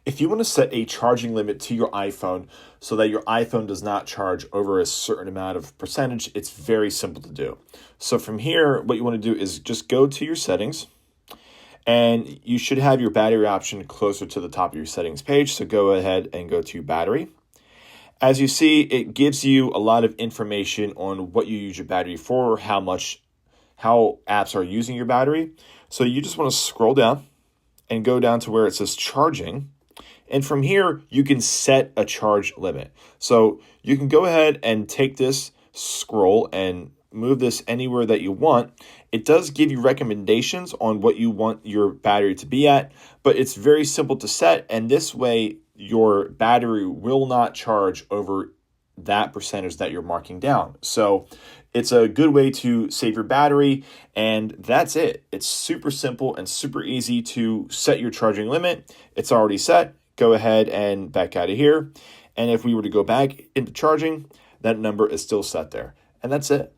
If you want to set a charging limit to your iPhone so that your iPhone does not charge over a certain amount of percentage, it's very simple to do. So from here, what you want to do is just go to your settings, and you should have your battery option closer to the top of your settings page. So go ahead and go to battery. As you see, it gives you a lot of information on what you use your battery for, how apps are using your battery. So you just want to scroll down and go down to where it says charging. And from here, you can set a charge limit. So you can go ahead and take this scroll and move this anywhere that you want. It does give you recommendations on what you want your battery to be at, but it's very simple to set. And this way, your battery will not charge over that percentage that you're marking down. So it's a good way to save your battery, and that's it. It's super simple and super easy to set your charging limit. It's already set. Go ahead and back out of here. And if we were to go back into charging, that number is still set there. And that's it.